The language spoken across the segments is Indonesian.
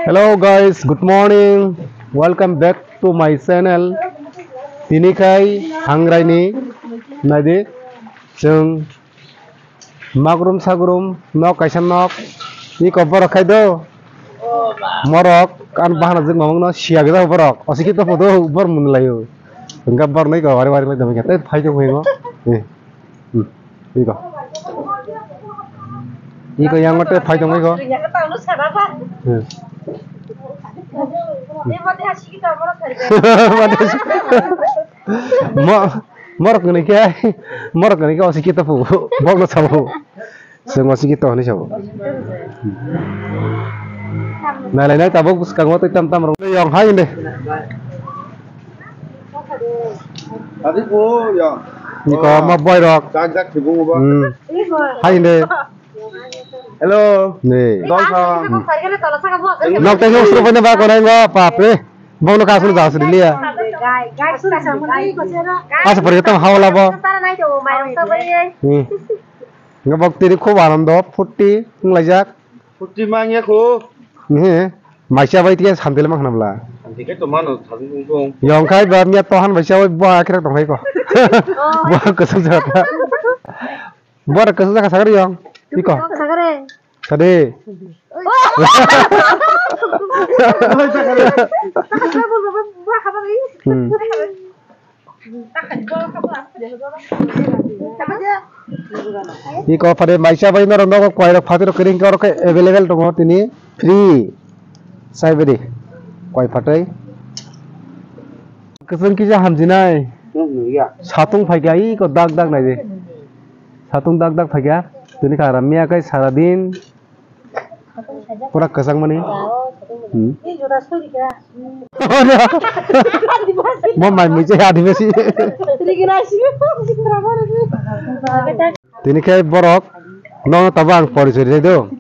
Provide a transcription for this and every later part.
Hello guys, good morning. Welcome back to my channel. Tinikai Hangraini Nadi Jung Magrum Sagrum Nok Kaisan Nok Iko Borok Kaido Morok kan bahan azik ngomong no sia kita borok osi kita foto bor mun layu enggak bor nih kok wari-wari lagi demi kita phai jong hengo iko yang ngote phai jong iko morok ngene ke osi kita fu bor no sabu sing osi kita ni sabu nah lainnya tabuk sekarang waktu tam yang hai deh tadi po ya ini kau mau boy rock jak sibuk apa hai deh hello nih nok tengok suruh punya bak orang nggak apa apa mau nak kasih dah sudah lihat seperti itu hawa lah bo nggak bak tiri ku baram do putih ngelajak putih mangnya ku nih masih apa itu kan sambil mah kenapa tiket tuh mana saling untung yang kai bamnya Tuhan masih apa buah akhirnya tuh kok buah kesusahan buah kesusahan kasar yang iko tadi iko pada masih apa ini orang dong kau fatir kering kau available dong ini free saya beri kau fatai kesan kita hamzina satung pagi kau dag naik satung dag pagi ini karena mia kai saradin kurang kesang mana mau main meja adi masih ini kai borok nong tabang polisi itu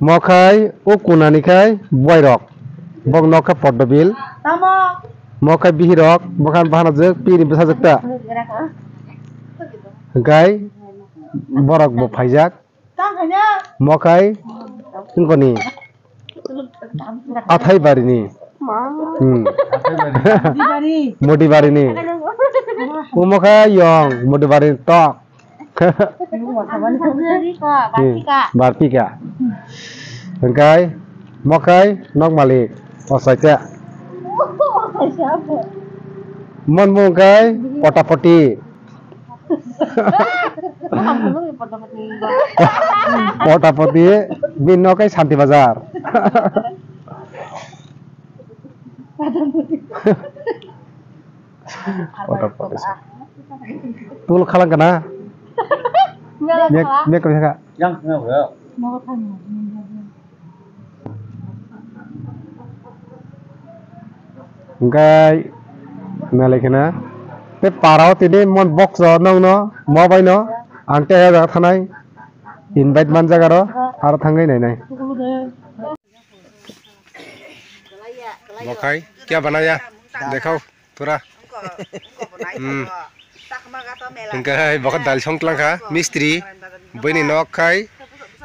mau kai ukuna ni kai boy rock bong nok ka podobil mau kai bihi rock bukan bahan aja piri besar jekta kai borok bo pajak mau kai ingko ni athai bari ni modi bari ni mau kai yong modi bari tok barpi ka kai mau kai nok malik osai ka mon mo kai pota-poti pota-poti bin no kai Santi Bazar pota-poti tul khalang kana mek bisa kak yang enggak enggak nalekena te parau tini mon box nong no mobile no angte ya thanai invite man jaga ro ar thangai nai मखाई क्या बनाया देखो पूरा इनका है बहुत दाल संकलन का मिस्त्री बनी नौक खाई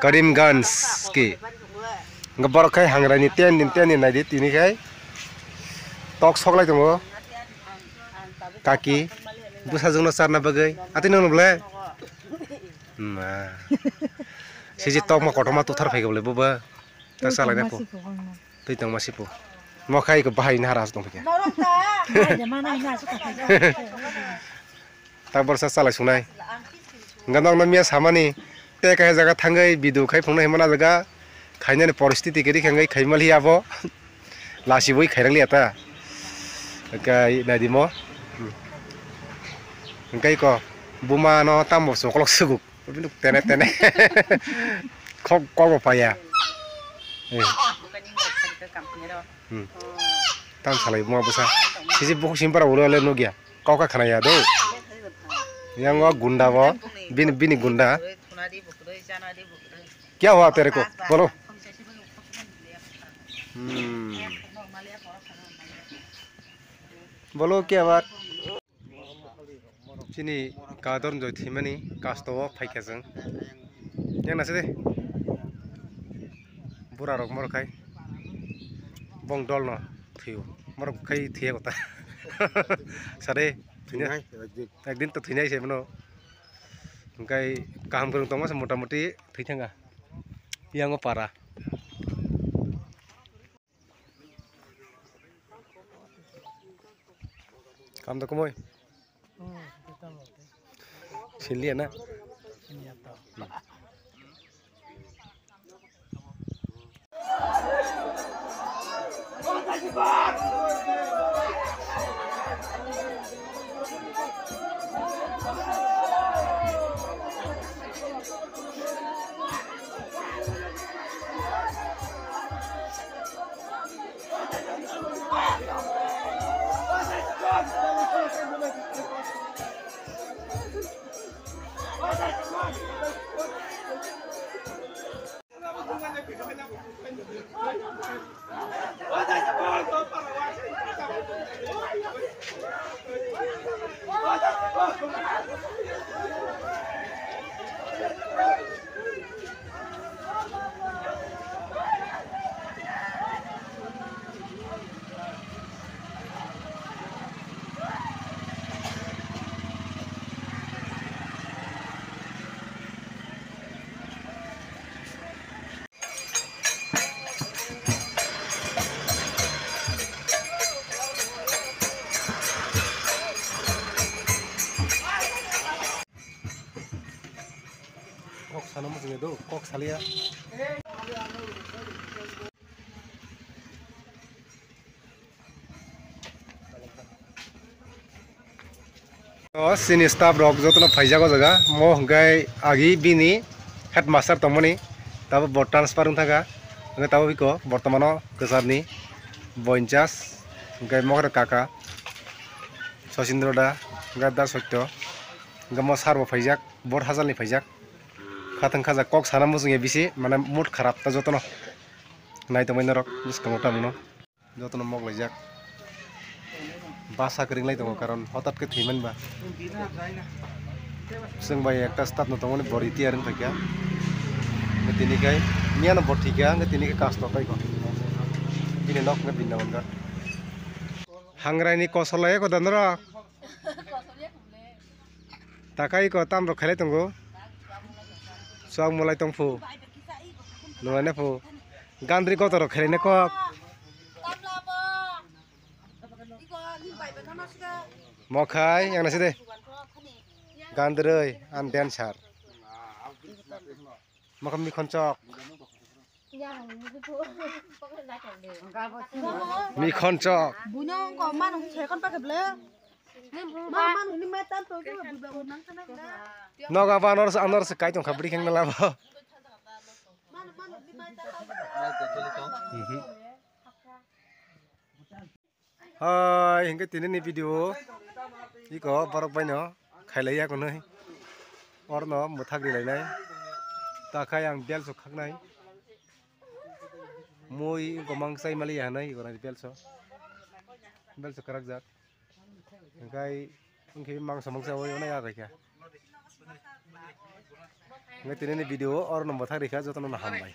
करीमगंज की गबर खाई हांगरानी तेन नाइदी तिनी खाई टॉक सकलाई दङ काकी बुसा जोंनो सारना बगै आति नों नबले मा सेजि टॉक मा कटमा तुथार फाइगबले बबा ता सालायना को तैतंग मासिपो मखाई को बाहायनो हारास दं फैया tak bersa salah sunai ngandang namanya sama nih teh kayak jaga tanggai bidu kai phungna hemana jaga khaina ni poristiti keri khangai khaimal hi abo lasi boi khairang liata kai nadimo kai ko buma no tambo soklok suguk tene kok kok paya tam salai buma busa sisi buk simpara ulo le nogia kau ka khana ya do yang वो गुंडा वो बिनी गुंडा क्या हुआ तेरे को बोलो बोलो क्या बात sini kadon joy thimani kasto phaikajang yang nase de bura rok mor khai bong dol no thiu mar kai thie kota sare thine ekdin to thine se mano kai kaham kurung tong mas motamuti thithanga yang para kam to komoy sinli na kok sana mo do kok salia oh sini staff rok jotno phaija ko jaga mo hingkai agi bini headmaster tomoni tabo bot transfer ungthaga ngai tabo biko bortomano kesarni boinjas hingkai mokre kaka Sosindro da ngai da sotyo ngai mo sarbo phaijak bot hajalni phaijak khatang khaja kok sana mujunge bisi mane mood kharap ta jotono nai to mainorok biskang tamono jotono mok laijak basa kering lai tongo karon hotat ke thiman ba sing bai ekta staff no tongoni bori tiaring thakya ngetini kai miano bot thikya ngetini ke kasto kai ko ini nok nge binnawan ka hangrai ni kosolaya ko danro takai ko tamro khale tongo soang mulai tongfu luane fu gandri ko toro khale ne ko mokai yang nasi deh gandrei an dancer makam mi koncok mi koncok bunyong ko man che kon pakai ble man ini metan tuh tuh nang sana noga ba anor se kai tong khabri kheng nala ba hai hingga tini ni video iko borok baino khailai ya konai orno muthak ri lainai takai ang belso khaknai moi gomang sai mali hanai gona belso karak jak hingkai ungki mang samangsa oi ona ya gaikya hingga tini ni video orno muthak ri kha jotono na hambai